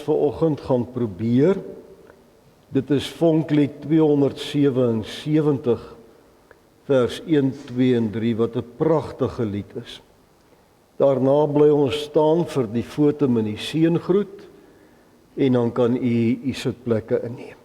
vanoggend gaan probeer. Dit is Vonklied 277, vers 1, 2 en 3, wat 'n pragtige lied is. Daarna bly ons staan vir die fotum en die seëngroet, en dan kan u sitplekke inneem.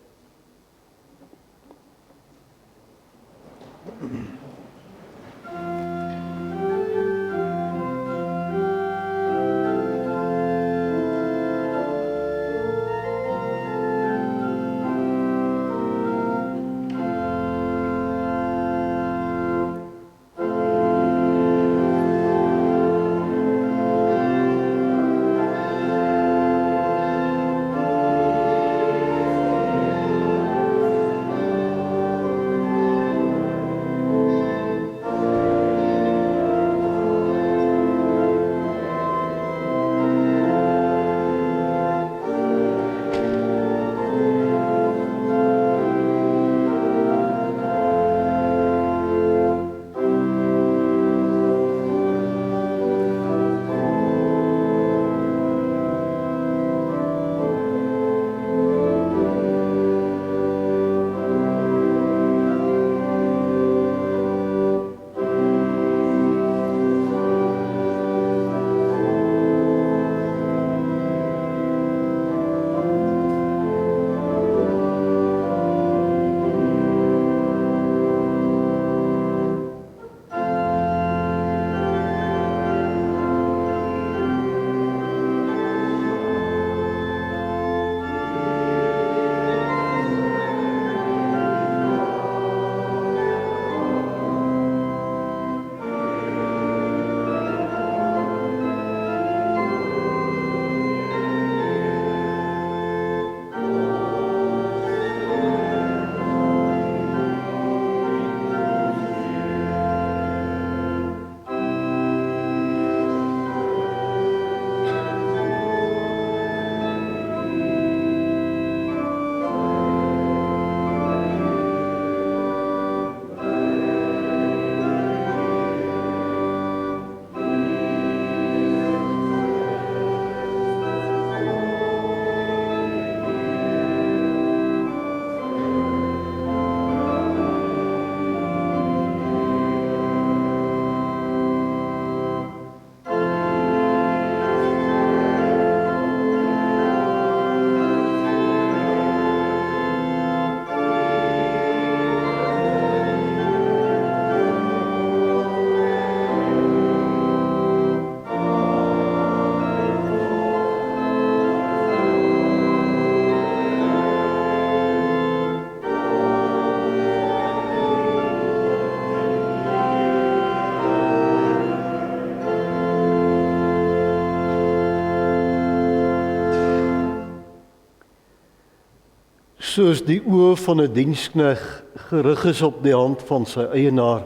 Soos die oë van 'n diensknegt gerig is op die hand van sy eienaar,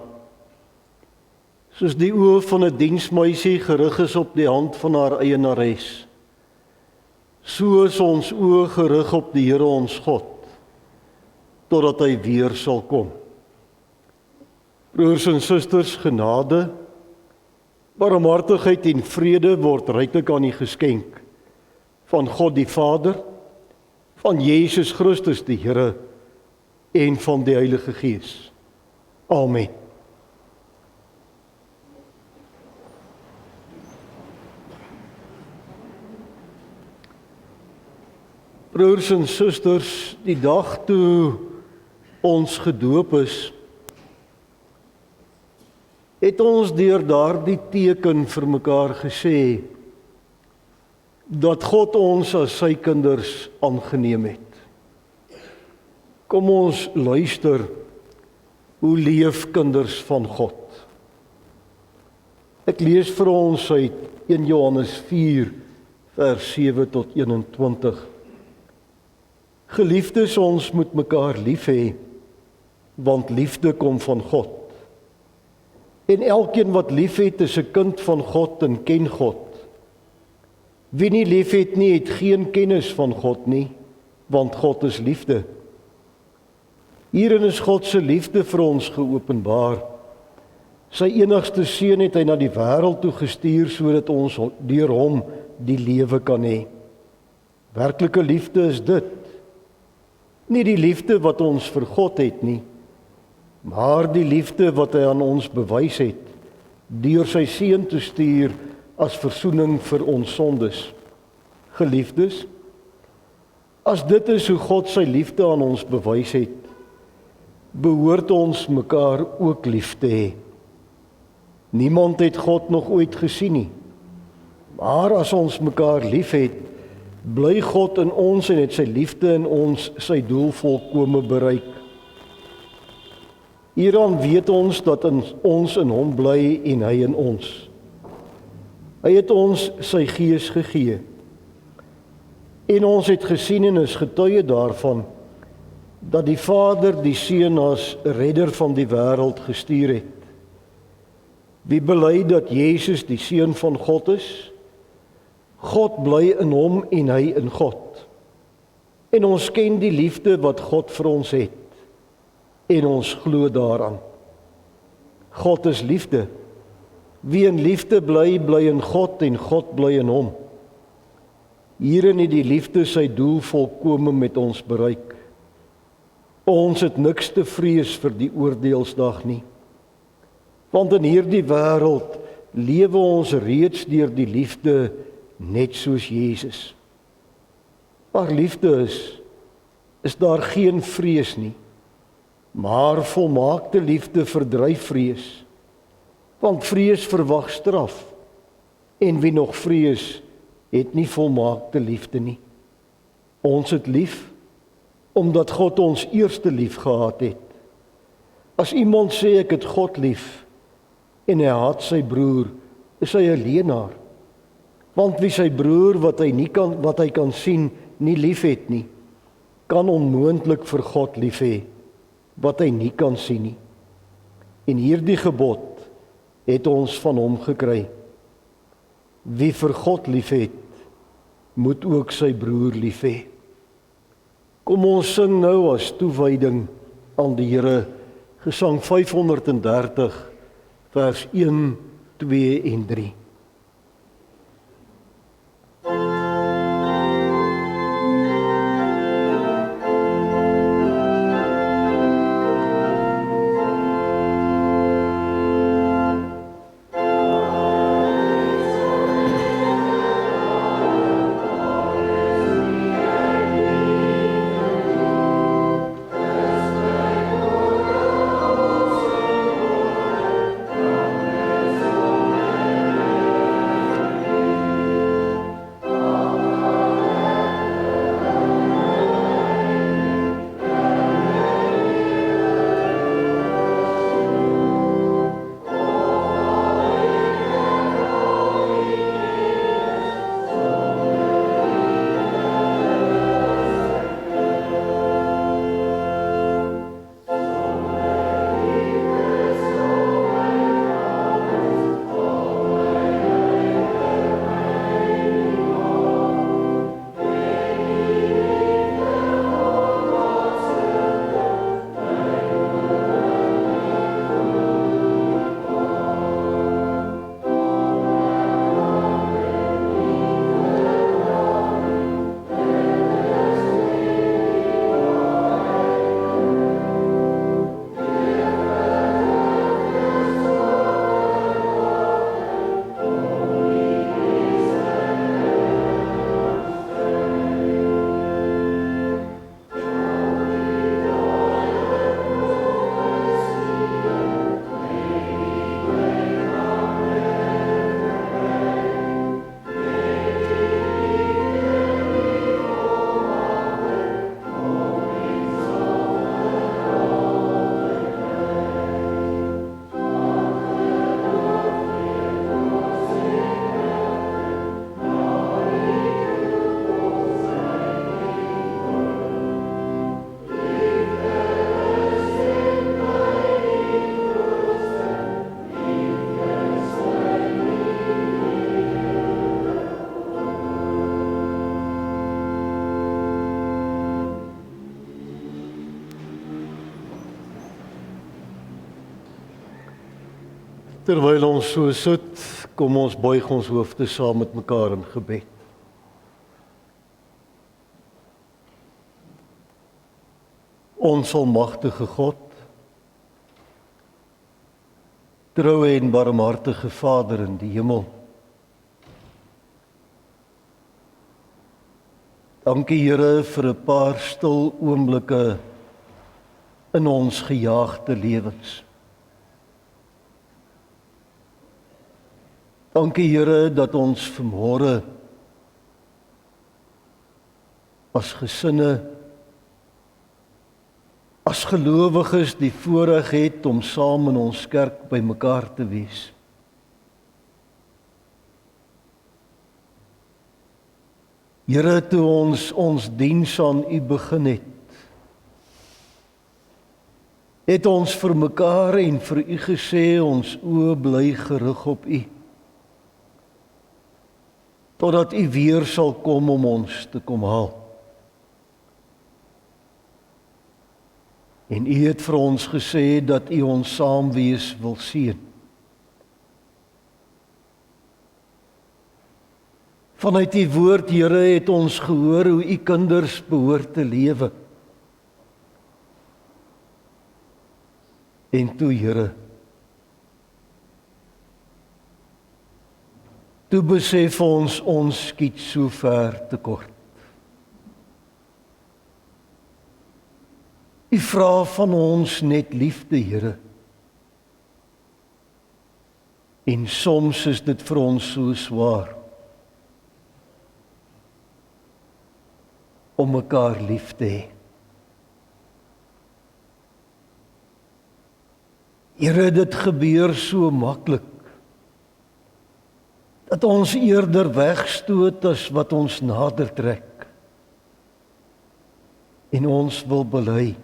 soos die oë van 'n diensmeisie gerig is op die hand van haar eienares, so is ons oë gerig op die Here ons God, totdat hy weer sal kom. Broers en susters, genade, barmhartigheid en vrede word ryklik aan u geskenk van God die Vader, van Jesus Christus die Here en van die Heilige Gees. Amen. Broers en susters, die dag toe ons gedoop is, het ons deur daardie teken vir mekaar gesê dat God ons as sy kinders aangeneem het. Kom ons luister, hoe leef kinders van God? Ek lees vir ons uit 1 Johannes 4, vers 7 tot 21. Geliefdes, ons moet mekaar lief hê, want liefde kom van God. En elkeen wat lief het, is 'n kind van God en ken God. Wie nie lief het nie, het geen kennis van God nie, want God is liefde. Hierin is God se liefde vir ons geopenbaar. Sy enigste seun het hy na die wêreld toe gestuur sodat ons deur hom die lewe kan hê. Werklike liefde is dit. Nie die liefde wat ons vir God het nie, maar die liefde wat hy aan ons bewys het, deur sy seun te stuur as versoening vir ons sondes. Geliefdes, as dit is hoe God sy liefde aan ons bewys het, behoort ons mekaar ook lief te hê. Niemand het God nog ooit gesien nie, maar as ons mekaar lief het, bly God in ons en het sy liefde in ons sy doel volkome bereik. Hieraan weet ons dat ons in hom bly en hy in ons. Hy het ons sy gees gegee. En ons het gesien en is getuie daarvan, dat die Vader die Seun as redder van die wêreld gestuur het. Wie bely dat Jesus die Seun van God is, God bly in hom en hy in God. En ons ken die liefde wat God vir ons het, en ons glo daaraan. God is liefde. Wie in liefde bly, bly in God en God bly in hom. Hierin het die liefde sy doel volkome met ons bereik. Ons het niks te vrees vir die oordeelsdag nie. Want in hierdie wêreld lewe ons reeds deur die liefde net soos Jesus. Waar liefde is daar geen vrees nie. Maar volmaakte liefde verdryf vrees. Want vrees verwag straf. En wie nog vrees, het nie volmaakte liefde nie. Ons het lief, omdat God ons eerste lief gehad het. As iemand sê ek het God lief, en hy haat sy broer, is hy 'n leienaar. Want wie sy broer wat hy kan sien, nie lief het nie, kan onmoontlik vir God lief hê, wat hy nie kan sien nie. En hierdie gebod het ons van hom gekry. Wie vir God lief het, moet ook sy broer lief hê. Kom ons sing nou as toewyding aan die Here, Gesang 530, vers 1, 2 en 3. Terwyl ons so sit, kom ons buig ons hoofde saam met mekaar in gebed. Ons almagtige God, troue en barmhartige Vader in die hemel. Dankie Here vir 'n paar stil oomblikke in ons gejaagde lewens. Dankie Here dat ons vanmôre as gesinne, as gelowiges die voorreg het om saam in ons kerk bymekaar te wees. Here, toe ons diens aan U begin het ons vir mekaar en vir U gesê ons oë bly gerig op U, totdat U weer sal kom om ons te kom haal. En U het vir ons gesê dat U ons saam wees wil seën. Vanuit U woord, Here, het ons gehoor hoe U kinders behoort te lewe. En toe, Here, toe besef ons skiet so ver tekort. U vra van ons net liefde, Here. En soms is dit vir ons so swaar om mekaar lief te hê. Here, dit gebeur so maklik dat ons eerder wegstoot as wat ons nader trek. En ons wil bely,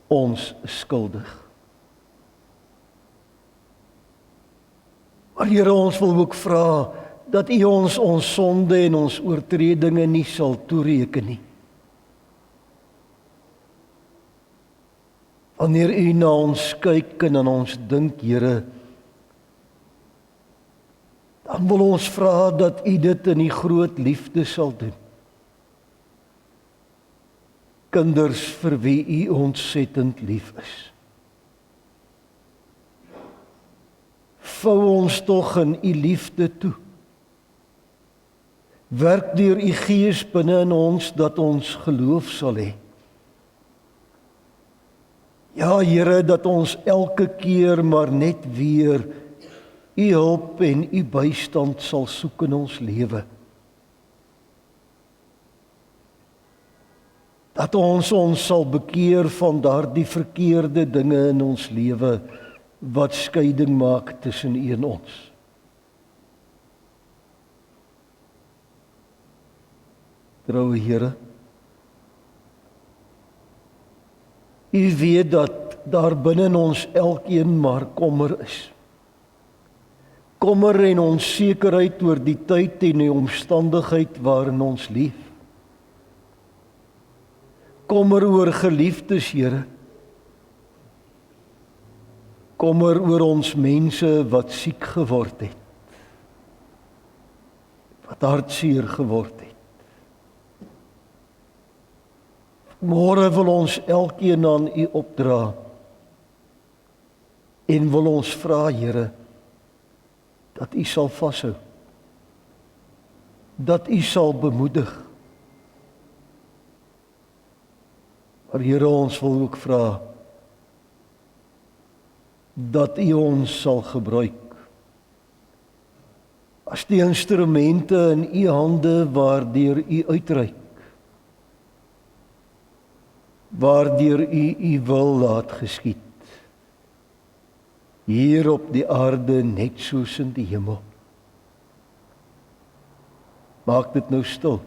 ons is skuldig. Maar Here, ons wil ook vra dat U ons sonde en ons oortredinge nie sal toereken nie. Wanneer U na ons kyk en aan ons dink, Here, dan wil ons vra dat U dit in die groot liefde sal doen. Kinders vir wie U ontsettend lief is. Vou ons tog in U liefde toe. Werk deur U Gees binne in ons dat ons geloof sal hê. Ja, Here, dat ons elke keer maar net weer U hulp en U bystand sal soek in ons lewe. Dat ons sal bekeer van daardie verkeerde dinge in ons lewe wat skeiding maak tussen U en ons. Troue Here, U weet dat daar binne in ons elkeen maar kommer is. Kommer en onsekerheid oor die tyd en die omstandigheid waarin ons leef. Kommer oor geliefdes, Here. Kommer oor ons mense wat siek geword het. Wat hartseer geword het. Môre wil ons elkeen aan U opdra en wil ons vra, Here, dat U sal vashou, dat U sal bemoedig. Maar Here, ons wil ook vra dat U ons sal gebruik as die instrumente in U hande waardeur U uitreik. Waardeur U wil laat geskied, hier op die aarde net soos in die hemel. Maak dit nou stil.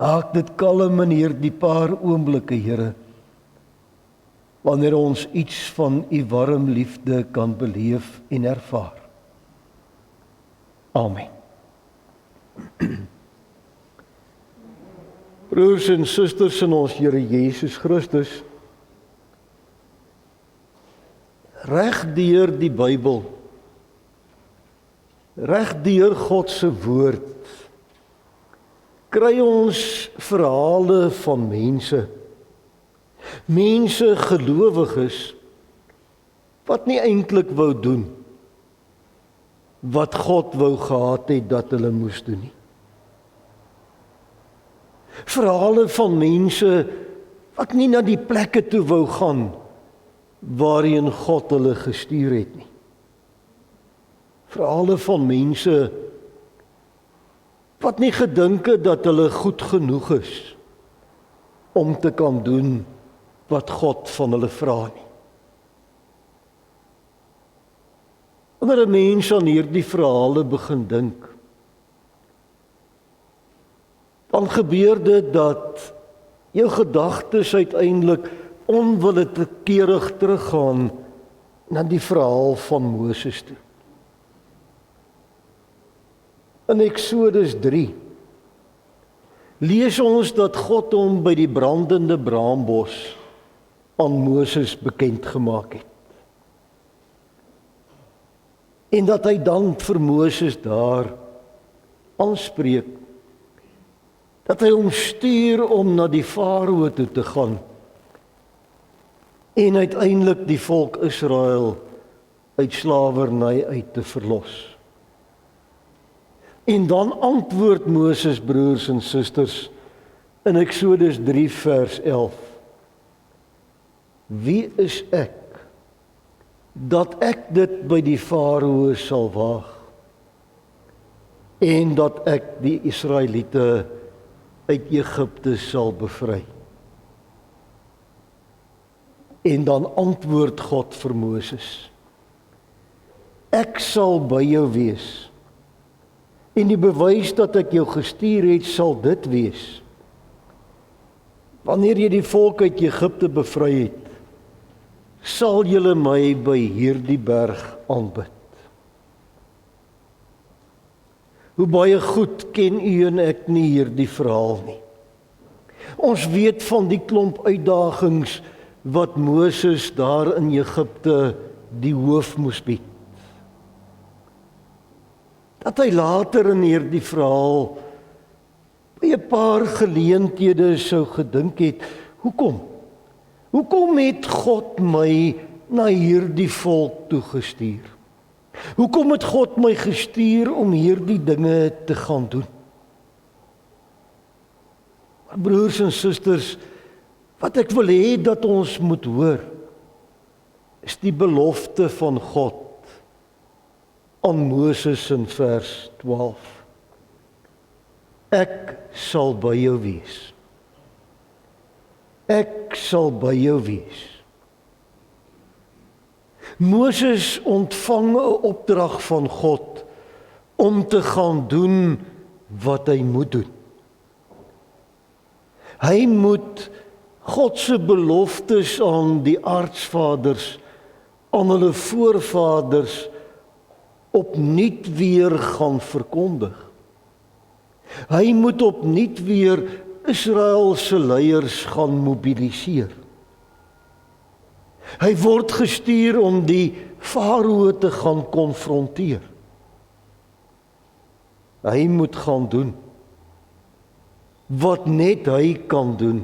Maak dit kalm in hierdie paar oomblikke, Here, wanneer ons iets van U warm liefde kan beleef en ervaar. Amen. Broers en susters in ons Here Jesus Christus, reg deur die Bybel, reg deur God se woord, kry ons verhale van mense gelowiges, wat nie eintlik wou doen wat God wou gehad het dat hulle moes doen nie. Verhale van mense wat nie na die plekke toe wou gaan waarheen God hulle gestuur het nie. Verhale van mense wat nie gedink het dat hulle goed genoeg is om te kan doen wat God van hulle vra nie. Wanneer 'n mens aan hierdie verhale begin dink, dan gebeur dit dat jou gedagtes uiteindelik onwillekeurig teruggaan na die verhaal van Moses toe. In Eksodus 3 lees ons dat God hom by die brandende braambos aan Moses bekend gemaak het. En dat hy dan vir Moses daar aanspreek, dat hy hom stuur om na die Farao toe te gaan en uiteindelik die volk Israel uit slawerny uit te verlos. En dan antwoord Moses, broers en susters, in Eksodus 3 vers 11, wie is ek, dat ek dit by die Farao sal waag, en dat ek die Israeliete uit Egipte sal bevry. En dan antwoord God vir Moses, ek sal by jou wees, en die bewys dat ek jou gestuur het, sal dit wees, wanneer jy die volk uit Egipte bevry het, sal julle my by hierdie berg aanbid. Hoe baie goed ken u en ek nie hierdie verhaal nie. Ons weet van die klomp uitdagings wat Moses daar in Egipte die hoof moes bied. Dat hy later in hierdie verhaal by 'n paar geleenthede sou gedink het, Hoekom het God my na hierdie volk toegestuur? Hoekom het God my gestuur om hierdie dinge te gaan doen? Maar broers en susters, wat ek wil hê dat ons moet hoor, is die belofte van God aan Moses in vers 12. Ek sal by jou wees. Ek sal by jou wees. Moses ontvang 'n opdrag van God om te gaan doen wat hy moet doen. Hy moet God se beloftes aan die aardsvaders, aan hulle voorvaders opnuut weer gaan verkondig. Hy moet opnuut weer Israel se leiers gaan mobiliseer. Hy word gestuur om die Farao te gaan konfronteer. Hy moet gaan doen wat net hy kan doen.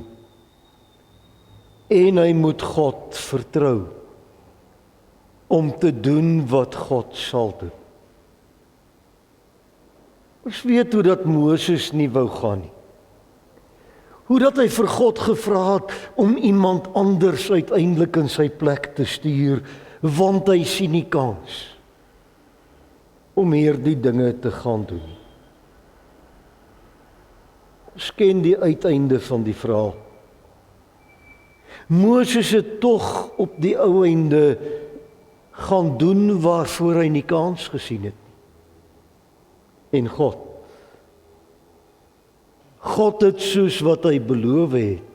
En hy moet God vertrou om te doen wat God sal doen. Ons weet hoe dat Moses nie wou gaan nie. Hoe dat hy vir God gevra het om iemand anders uiteindelik in sy plek te stuur, want hy sien nie kans om hierdie dinge te gaan doen. Ons ken die uiteinde van die verhaal. Moses het tog op die ou einde gaan doen waarvoor hy nie kans gesien het nie. En God het soos wat hy beloof het,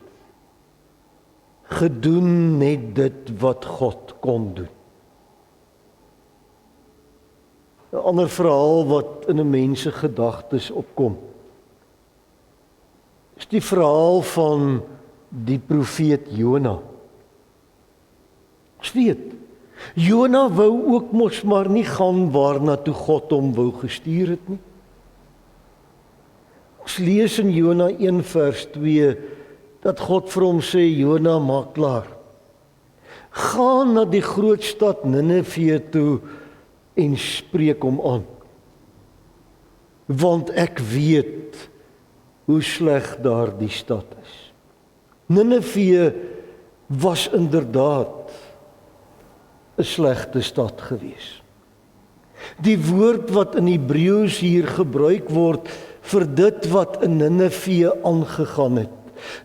gedoen net dit wat God kon doen. 'n Ander verhaal wat in 'n mens se gedagtes opkom, is die verhaal van die profeet Jona. Ons weet, Jona wou ook mos maar nie gaan waarna toe God hom wou gestuur het nie. Ons lees in Jona 1 vers 2 dat God vir hom sê, Jona, maak klaar. Gaan na die groot stad Ninive toe en spreek hom aan. Want ek weet hoe sleg daar die stad is. Ninive was inderdaad 'n slegte stad gewees. Die woord wat in Hebreëus hier gebruik word vir dit wat in Ninive aangegaan het,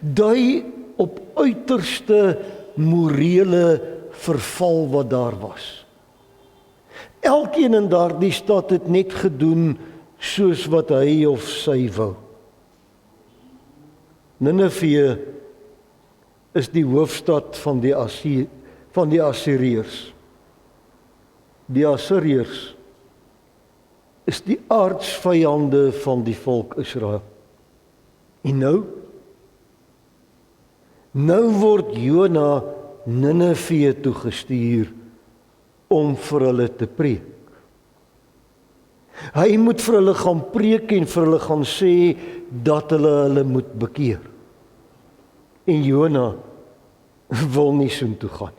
dui op uiterste morele verval wat daar was. Elkeen in daardie stad het net gedoen soos wat hy of sy wou. Ninive is die hoofstad van die Assiriërs. Die Assiriërs is die aardsvyande van die volk Israel. En nou word Jona Ninive toe gestuur om vir hulle te preek. Hy moet vir hulle gaan preek en vir hulle gaan sê dat hulle moet bekeer. En Jona wil nie soontoe gaan.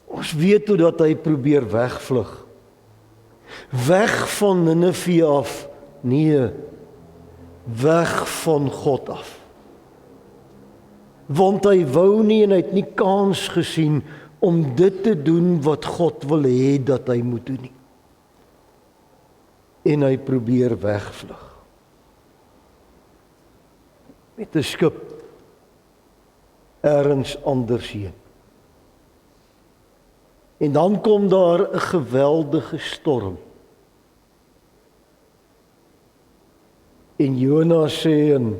Ons weet hoe dat hy probeer wegvlug. Weg van Ninive af, nee, weg van God af. Want hy wou nie en hy het nie kans gesien om dit te doen wat God wil hê dat hy moet doen nie. En hy probeer wegvlug. Met 'n skip ergens anders heen. En dan kom daar 'n geweldige storm. En Jona sê in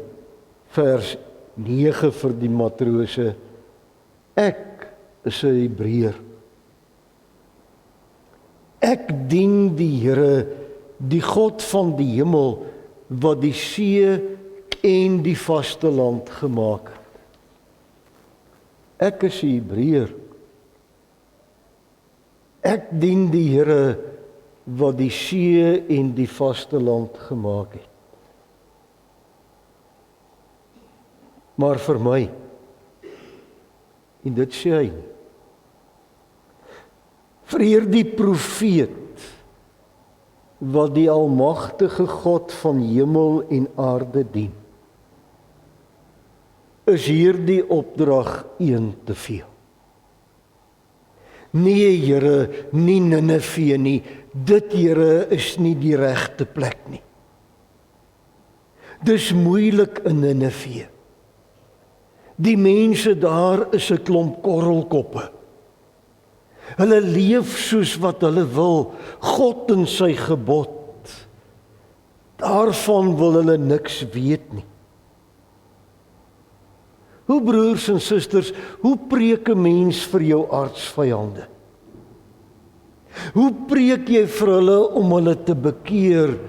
vers 9 vir die matrose, ek is 'n Hebreër. Ek dien die Here, die God van die hemel, wat die see en die vasteland gemaak het. Ek is 'n Hebreër. Ek dien die Here wat die see en die vasteland gemaak het. Maar vir my, en dit sê hy, vir hierdie profeet wat die almagtige God van hemel en aarde dien, is hierdie opdrag een te veel. Nee, Here, nie Ninive nie. Dit, Here, is nie die regte plek nie. Dis moeilik in Ninive. Die mense daar is 'n klomp korrelkoppe. Hulle leef soos wat hulle wil. God en sy gebod, daarvan wil hulle niks weet nie. Hoe broers en susters, hoe preek 'n mens vir jou aardsvyande? Hoe preek jy vir hulle om hulle te bekeer?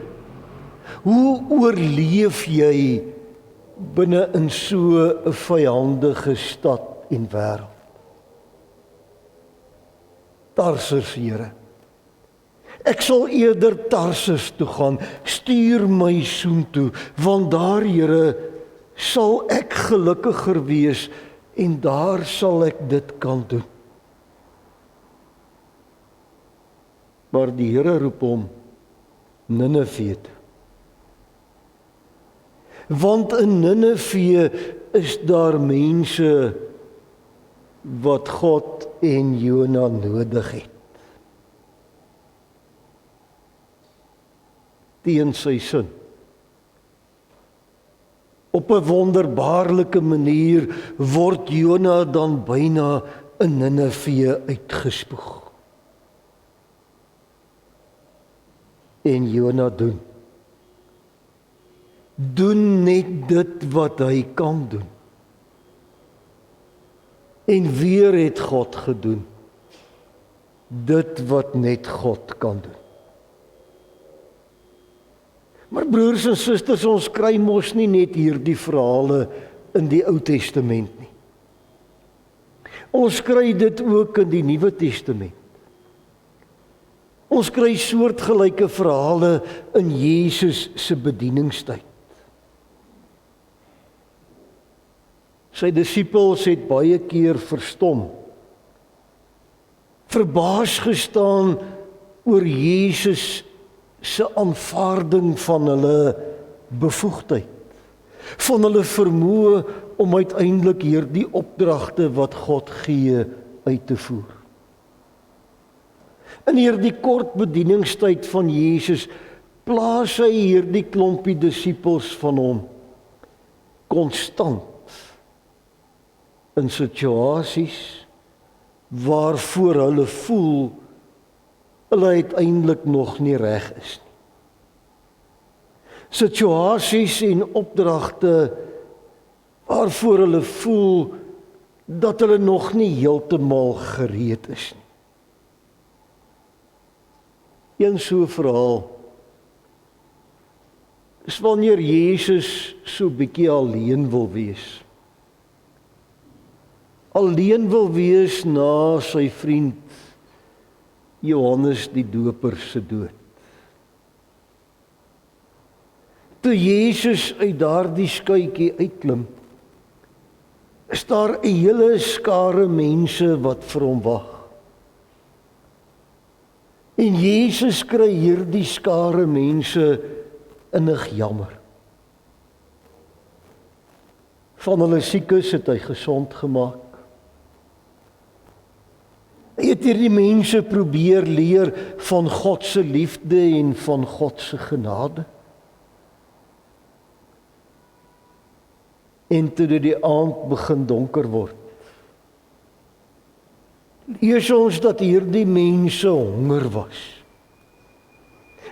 Hoe oorleef jy binne in so 'n vyandige stad en wêreld? Tarsus, Here. Ek sal eerder Tarsus toe gaan. Stuur my soontoe, want daar, Here, sal ek gelukkiger wees en daar sal ek dit kan doen. Maar die Here roep hom Ninive toe. Want in Ninive is daar mense wat God en Jona nodig het. Teen sy sin. Op 'n wonderbaarlike manier word Jona dan byna in Ninive uitgespoeg. En Jona doen net dit wat hy kan doen. En weer het God gedoen dit wat net God kan doen. Maar broers en susters, ons kry mos nie net hierdie verhale in die Ou Testament nie. Ons kry dit ook in die Nuwe Testament. Ons kry soortgelyke verhale in Jesus se bedieningstyd. Sy disippels het baie keer verstom, verbaas gestaan oor Jesus se aanvaarding van hulle bevoegdheid, van hulle vermoë om uiteindelik hierdie opdragte wat God gee uit te voer. In hierdie kort bedieningstyd van Jesus plaas hy hierdie klompie disippels van hom konstant in situasies waarvoor hulle voel hulle uiteindelik nog nie reg is nie. Situasies en opdragte waarvoor hulle voel dat hulle nog nie heeltemal gereed is nie. Een so verhaal is wanneer Jesus so bietjie alleen wil wees. Alleen wil wees na sy vriend Johannes die Doper se dood. Toe Jesus uit daardie skuitjie uitklim, is daar 'n hele skare mense wat vir hom wag. En Jesus kry hierdie skare mense innig jammer. Van hulle siekes het hy gesond gemaak. Hy het hierdie mense probeer leer van God se liefde en van God se genade. En toe die aand begin donker word, lees ons dat hierdie mense honger was.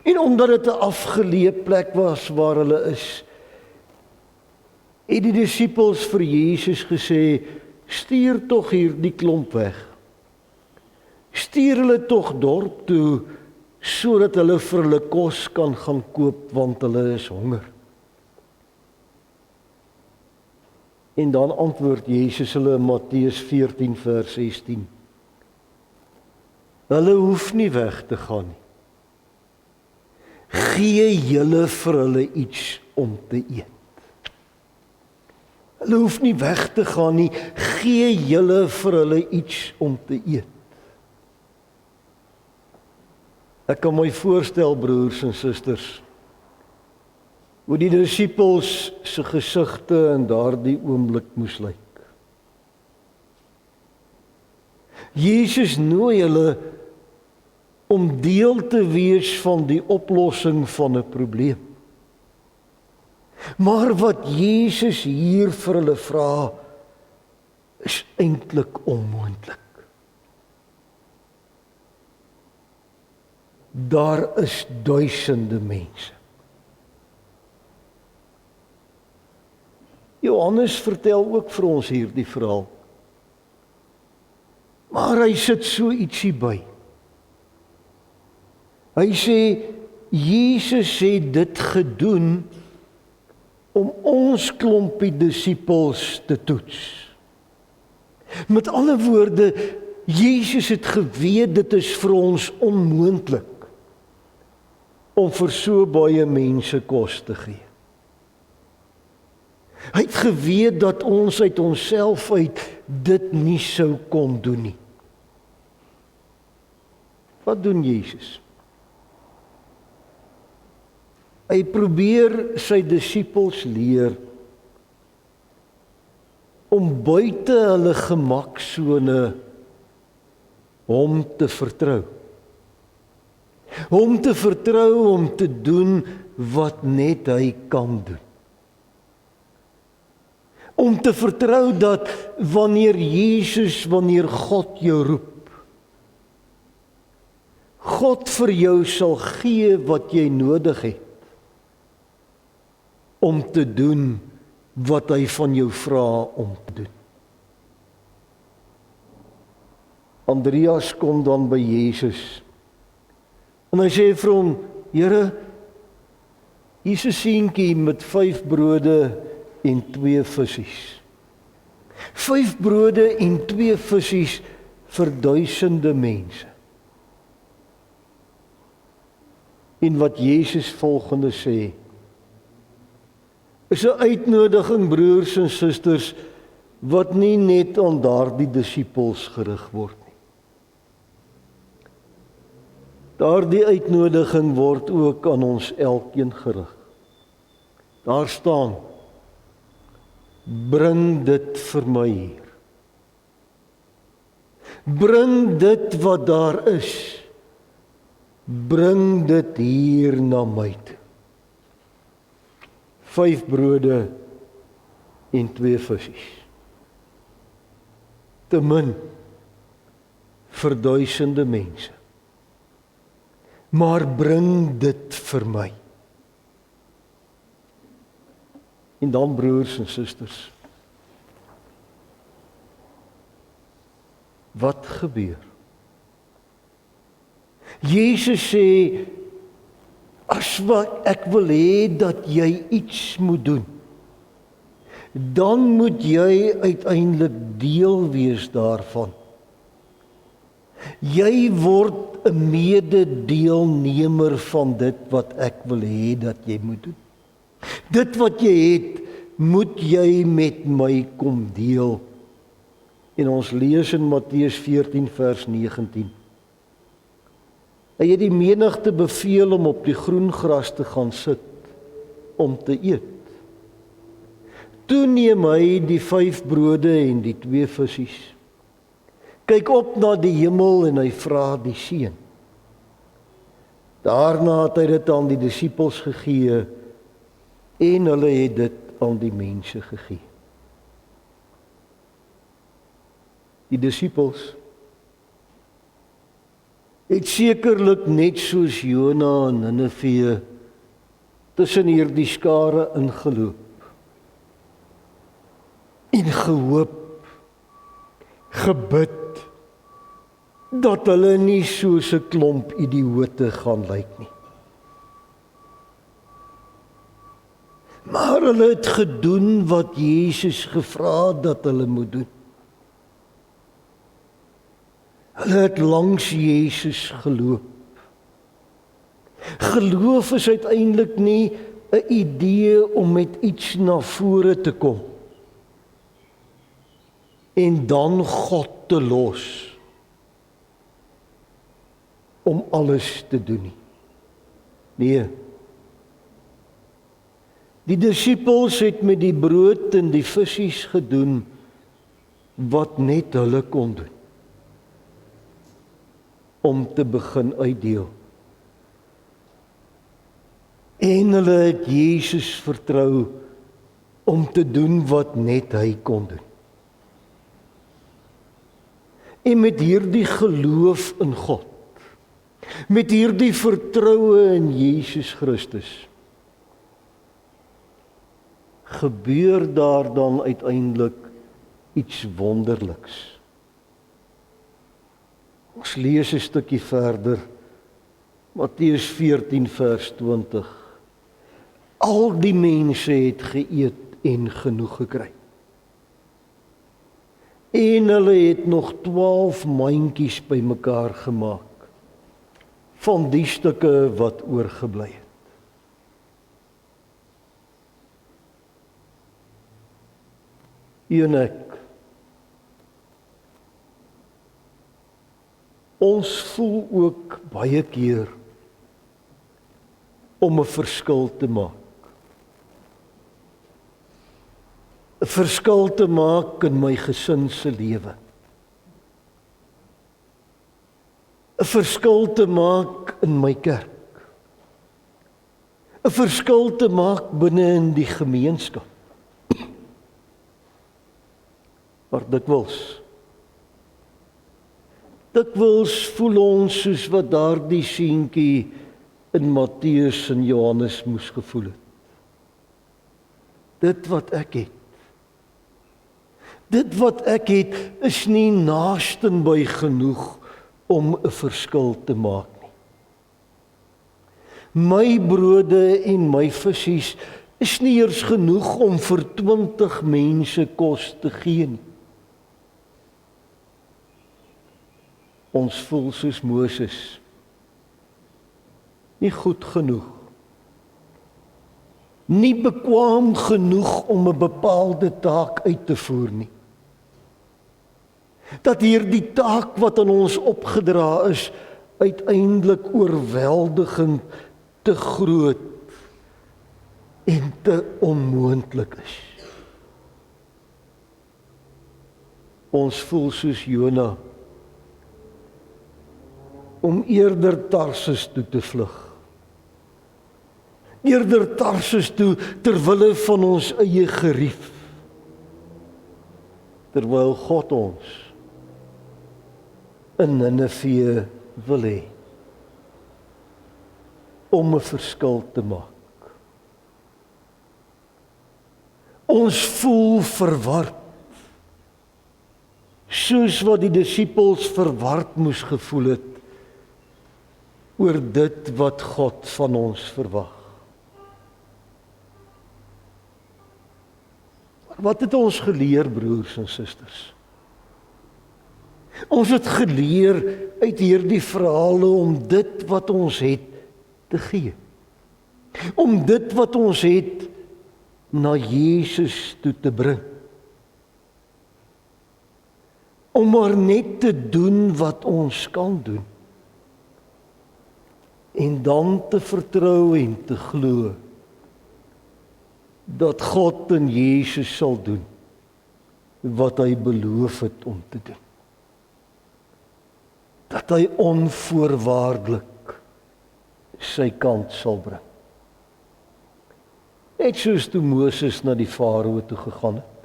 En omdat dit 'n afgeleë plek was waar hulle is, het die disippels vir Jesus gesê, stuur tog hierdie klomp weg. Stuur hulle tog dorp toe, sodat hulle vir hulle kos kan gaan koop, want hulle is honger. En dan antwoord Jesus hulle in Matteus 14 vers 16. Hulle hoef nie weg te gaan nie. Gee julle vir hulle iets om te eet. Hulle hoef nie weg te gaan nie, gee julle vir hulle iets om te eet. Ek kan my voorstel, broers en susters, hoe die disippels se gesigte in daardie oomblik moes lyk. Jesus nooi hulle om deel te wees van die oplossing van 'n probleem. Maar wat Jesus hier vir hulle vra, is eintlik onmoontlik. Daar is duisende mense. Johannes vertel ook vir ons hierdie verhaal. Maar hy sit so ietsie by. Hy sê, Jesus het dit gedoen om ons klompie disippels te toets. Met ander woorde, Jesus het geweet dit is vir ons onmoontlik om vir so baie mense kos te gee. Hy het geweet dat ons uit onsself uit dit nie sou kon doen nie. Wat doen Jesus? Hy probeer sy disippels leer om buite hulle gemaksone hom te vertrou. Hom te vertrou om te doen wat net hy kan doen. Om te vertrou dat wanneer God jou roep, God vir jou sal gee wat jy nodig het om te doen wat hy van jou vra om te doen. Andreas kom dan by Jesus en hy sê vir hom, Here, hier is 'n seentjie met 5 brode en 2 visse. 5 brode en 2 visse vir duisende mense. En wat Jesus volgende sê, is 'n uitnodiging, broers en susters, wat nie net aan daardie disippels gerig word nie. Daardie uitnodiging word ook aan ons elkeen gerig. Daar staan, bring dit vir my hier. Bring dit wat daar is. Bring dit hier na my toe. 5 brode en 2 visse. Te min vir duisende mense. Maar bring dit vir my. En dan, broers en susters, wat gebeur? Jesus sê, as wat ek wil hê dat jy iets moet doen, dan moet jy uiteindelik deel wees daarvan. Jy word 'n mede-deelnemer van dit wat ek wil hê dat jy moet doen. Dit wat jy het, moet jy met my kom deel. En ons lees in Matteus 14 vers 19. Hy het die menigte beveel om op die groen gras te gaan sit, om te eet. Toe neem hy die 5 brode en die 2 visse. Kyk op na die hemel en hy vra die seën. Daarna het hy dit aan die disippels gegee en hulle het dit aan die mense gegee. Die disippels het sekerlik net soos Jona en Nineve tussen hierdie skare ingeloop en gehoop, gebid, dat hulle nie soos 'n klomp idioote gaan lyk nie. Maar hulle het gedoen wat Jesus gevra het dat hulle moet doen. Hulle het langs Jesus geloop. Geloof is uiteindelik nie 'n idee om met iets na vore te kom en dan God te los om alles te doen nie. Nee. Die disippels het met die brood en die visse gedoen wat net hulle kon doen, om te begin uitdeel. En hulle het Jesus vertrou om te doen wat net hy kon doen. En met hierdie geloof in God, met hierdie vertroue in Jesus Christus, gebeur daar dan uiteindelik iets wonderliks. Ons lees 'n stukkie verder, Matteus 14 vers 20. Al die mense het geëet en genoeg gekry. En hulle het nog 12 mandjies bymekaar gemaak van die stukke wat oorgebly het. U en ek, ons voel ook baie keer om 'n verskil te maak. 'n Verskil te maak in my gesin se lewe. 'n Verskil te maak in my kerk. 'n Verskil te maak binne in die gemeenskap. Maar dikwels voel ons soos wat daardie seentjie in Matteus en Johannes moes gevoel het. Dit wat ek het. Dit wat ek het is nie naastenby genoeg om 'n verskil te maak nie. My brode en my visse is nie eers genoeg om vir 20 mense kos te gee nie. Ons voel soos Moses. nie goed genoeg, nie bekwaam genoeg om 'n bepaalde taak uit te voer nie. Dat hierdie taak wat aan ons opgedra is, uiteindelik oorweldigend te groot en te onmoontlik is. Ons voel soos Jona om eerder Tarsus toe te vlug. Eerder Tarsus toe ter wille van ons eie gerief. Terwyl God ons in Ninive wil hê om 'n verskil te maak. Ons voel verward, soos wat die disippels verward moes gevoel het oor dit wat God van ons verwag. Wat het ons geleer, broers en susters? Ons het geleer uit hierdie verhale om dit wat ons het te gee. Om dit wat ons het na Jesus toe te bring. Om maar net te doen wat ons kan doen. En dan te vertrou en te glo dat God in Jesus sal doen wat hy beloof het om te doen. Dat hy onvoorwaardelik sy kant sal bring. Net soos toe Moses na die Farao toe gegaan het.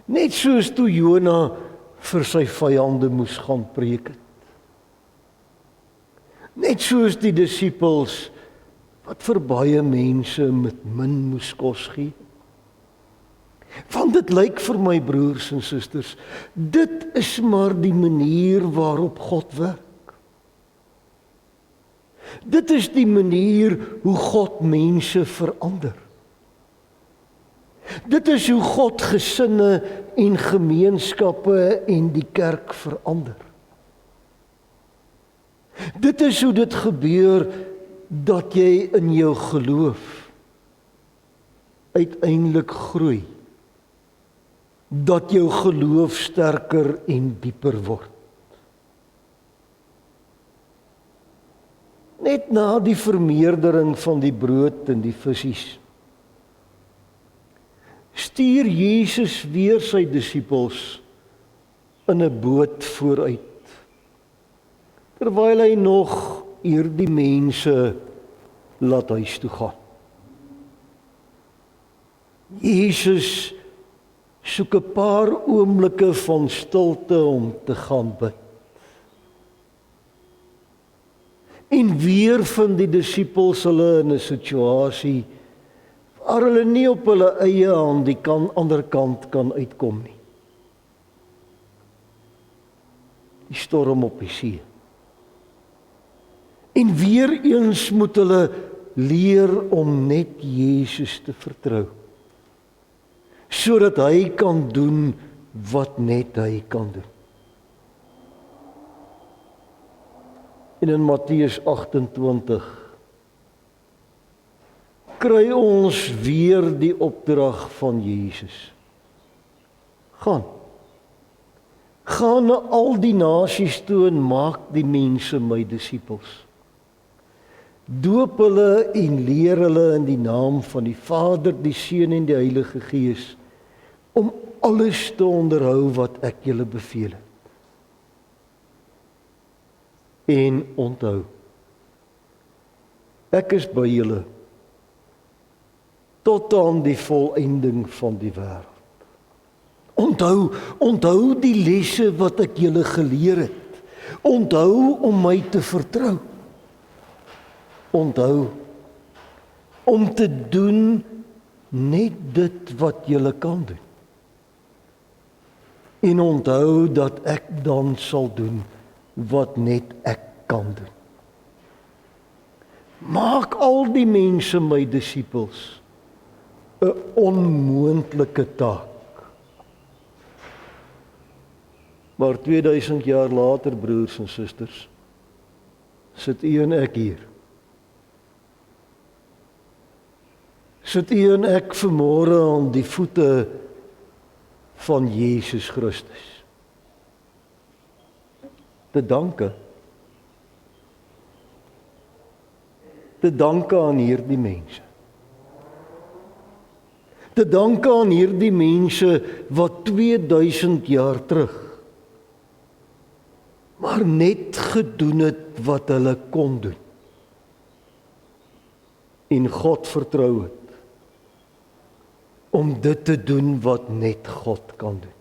Net soos toe Jona vir sy vyande moes gaan preek het. Net soos die disippels wat vir baie mense met min moes kos gee. Want dit lyk vir my, broers en susters, dit is maar die manier waarop God werk. Dit is die manier hoe God mense verander. Dit is hoe God gesinne en gemeenskappe en die kerk verander. Dit is hoe dit gebeur dat jy in jou geloof uiteindelik groei. Dat jou geloof sterker en dieper word. Net na die vermeerdering van die brood en die visse, stuur Jesus weer sy disippels in 'n boot vooruit, terwyl hy nog hierdie mense laat huis toe gaan. Jesus soek 'n paar oomblikke van stilte om te gaan bid. En weer vind die disippels hulle in 'n situasie waar hulle nie op hulle eie aan die ander kant kan uitkom nie. Die storm op die see. En weer eens moet hulle leer om net Jesus te vertrou, sodat hy kan doen wat net hy kan doen. En in Matteus 28 kry ons weer die opdrag van Jesus. Gaan na al die nasies toe en maak die mense my disippels. Doop hulle en leer hulle in die naam van die Vader, die Seun en die Heilige Gees, om alles te onderhou wat ek julle beveel het. En onthou, ek is by julle tot aan die volëinding van die wêreld. Onthou die lesse wat ek julle geleer het. Onthou om my te vertrou. Onthou om te doen net dit wat julle kan doen. En onthou dat ek dan sal doen wat net ek kan doen. Maak al die mense my disippels, 'n onmoontlike taak. Maar 2000 jaar later, broers en susters, sit u en ek hier. Sit u en ek vanmôre aan die voete van Jesus Christus. Te danke aan hierdie mense. Te danke aan hierdie mense wat 2000 jaar terug maar net gedoen het wat hulle kon doen. En God vertrou het om dit te doen wat net God kan doen.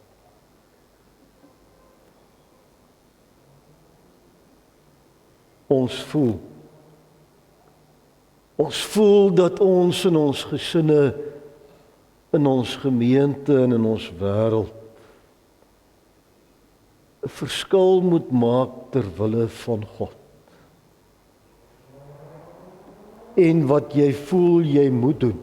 Ons voel dat ons in ons gesinne, in ons gemeente en in ons wêreld 'n verskil moet maak ter wille van God. En wat jy voel jy moet doen,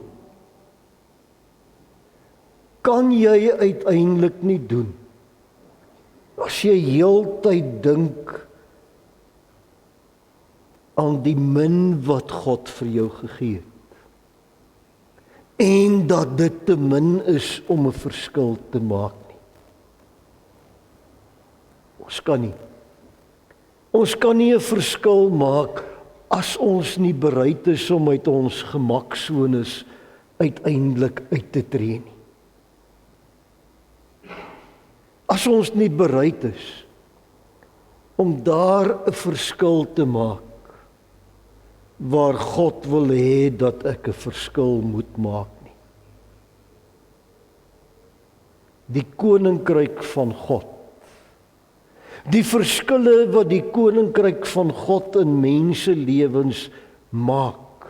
kan jy uiteindelik nie doen as jy heeltyd dink aan die min wat God vir jou gegee het. En dat dit te min is om 'n verskil te maak nie. Ons kan nie 'n verskil maak as ons nie bereid is om uit ons gemaksones uiteindelik uit te tree nie. As ons nie bereid is om daar 'n verskil te maak waar God wil hê dat ek 'n verskil moet maak nie. Die koninkryk van God, die verskille wat die koninkryk van God in mense lewens maak,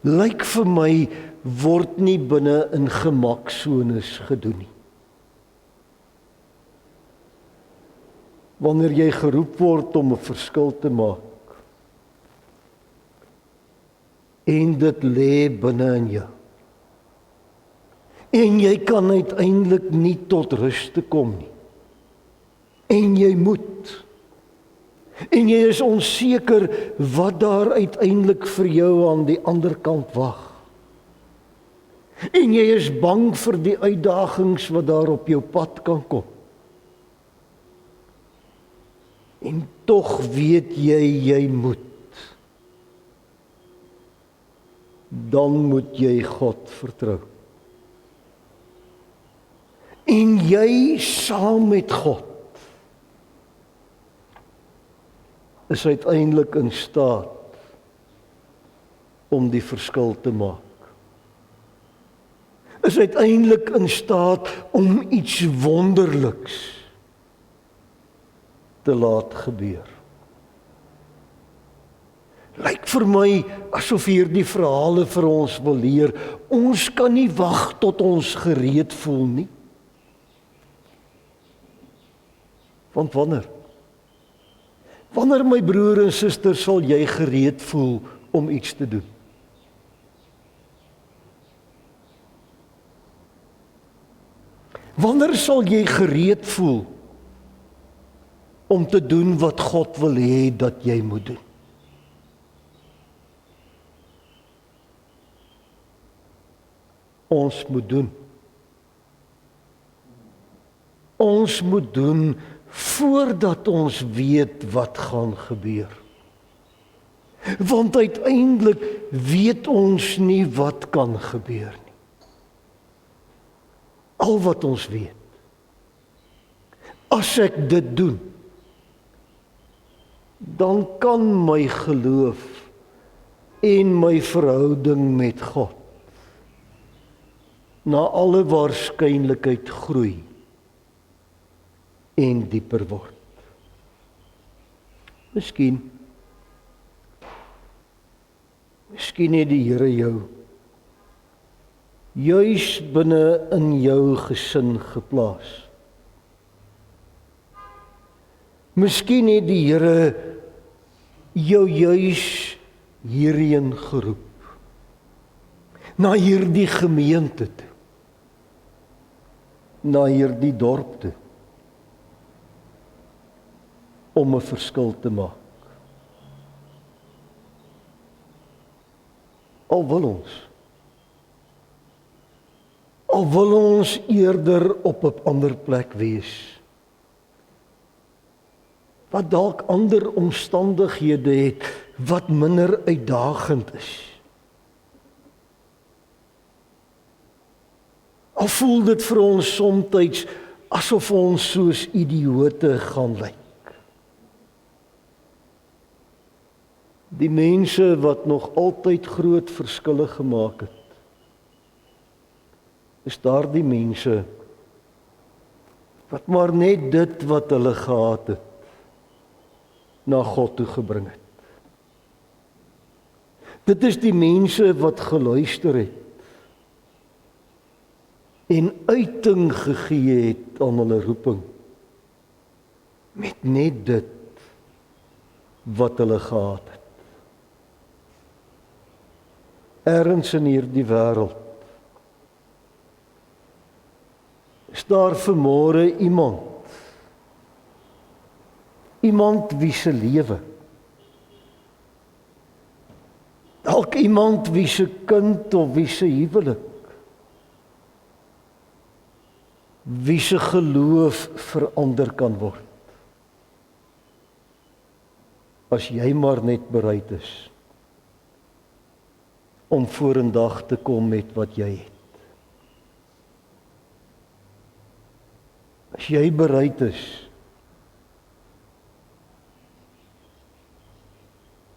lyk vir my word nie binne in gemaksones gedoen nie. Wanneer jy geroep word om 'n verskil te maak, en dit lê binne in jou, en jy kan uiteindelik nie tot rus te kom nie, en jy moet, en jy is onseker wat daar uiteindelik vir jou aan die ander kant wag, en jy is bang vir die uitdagings wat daar op jou pad kan kom, en tog weet jy moet, dan moet jy God vertrou. En jy saam met God is uiteindelik in staat om die verskil te maak. Is uiteindelik in staat om iets wonderliks te laat gebeur. Lyk vir my asof hierdie verhale vir ons wil leer, ons kan nie wag tot ons gereed voel nie. Want wanneer my broer en suster sal jy gereed voel om iets te doen? Wanneer sal jy gereed voel om te doen wat God wil hê dat jy moet doen? Ons moet doen. Ons moet doen voordat ons weet wat gaan gebeur. Want uiteindelik weet ons nie wat kan gebeur nie. Al wat ons weet, as ek dit doen, dan kan my geloof en my verhouding met God na alle waarskynlikheid groei en dieper word. Miskien het die Here jou juis binne in jou gesin geplaas. Miskien het die Here jou juis hierheen geroep, na hierdie gemeente toe, na hierdie dorp toe, om 'n verskil te maak. Al wil ons eerder op 'n ander plek wees, wat dalk ander omstandighede het, wat minder uitdagend is. Al voel dit vir ons soms asof ons soos idioote gaan lyk. Die mense wat nog altyd groot verskille gemaak het, is daardie mense wat maar net dit wat hulle gehad het, na God toe gebring het. Dit is die mense wat geluister het en uiting gegee het aan hulle roeping, met net dit wat hulle gehad het. Ergens in hierdie wêreld is daar vanmôre iemand wie se lewe, dalk iemand wie se kind of wie se huwelik, wie se geloof verander kan word, as jy maar net bereid is om vorendag te kom met wat jy het. As jy bereid is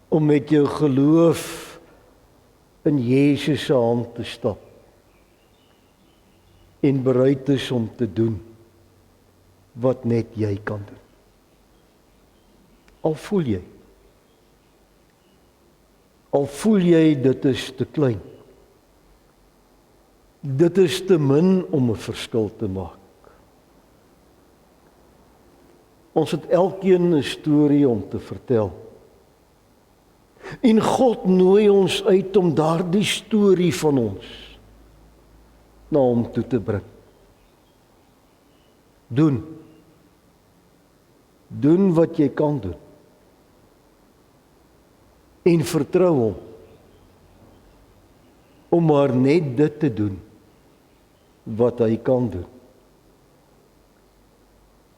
om met jou geloof in Jesus se hand te stap en bereid is om te doen wat net jy kan doen. Al voel jy dit is te klein. Dit is te min om 'n verskil te maak. Ons het elkeen 'n storie om te vertel. En God nooi ons uit om daardie storie van ons na hom toe te bring. Doen wat jy kan doen. En vertrou hom om maar net dit te doen wat hy kan doen.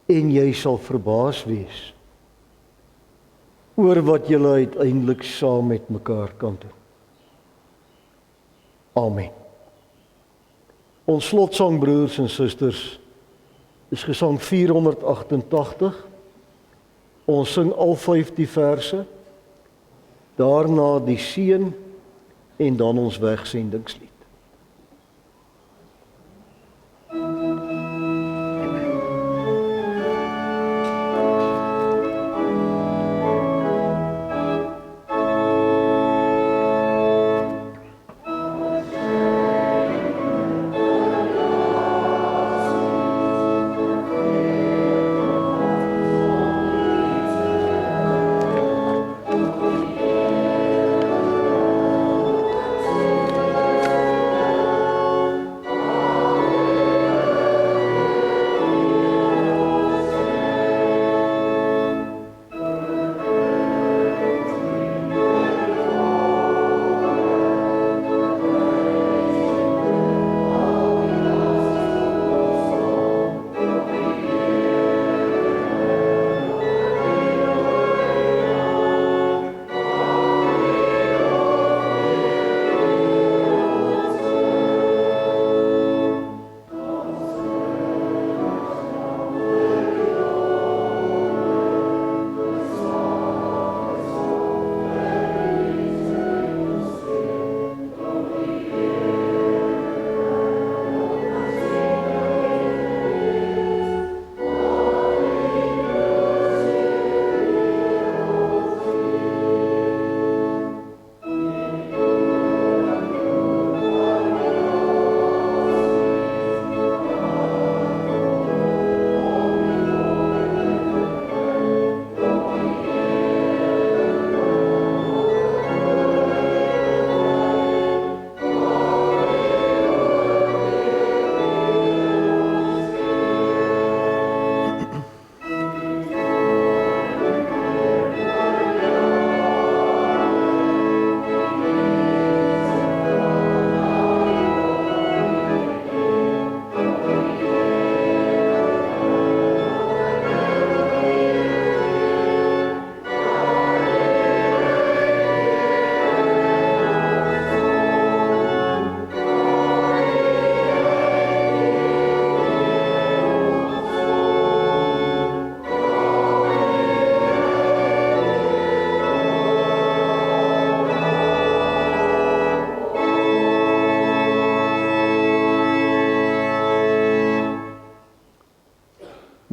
En jy sal verbaas wees oor wat julle uiteindelik saam met mekaar kan doen. Amen. Ons slotsang, broers en susters, is gesang 488. Ons sing al 15 verse, daarna die seën en dan ons wegsendingslied.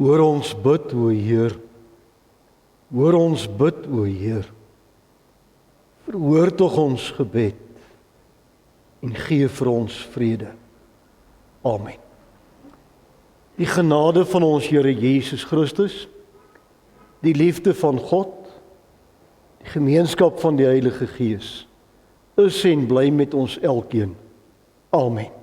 Hoor ons bid, o Heer. Hoor ons bid, o Heer. Verhoor tog ons gebed en gee vir ons vrede. Amen. Die genade van ons Here Jesus Christus, die liefde van God, die gemeenskap van die Heilige Gees, is en bly met ons elkeen. Amen.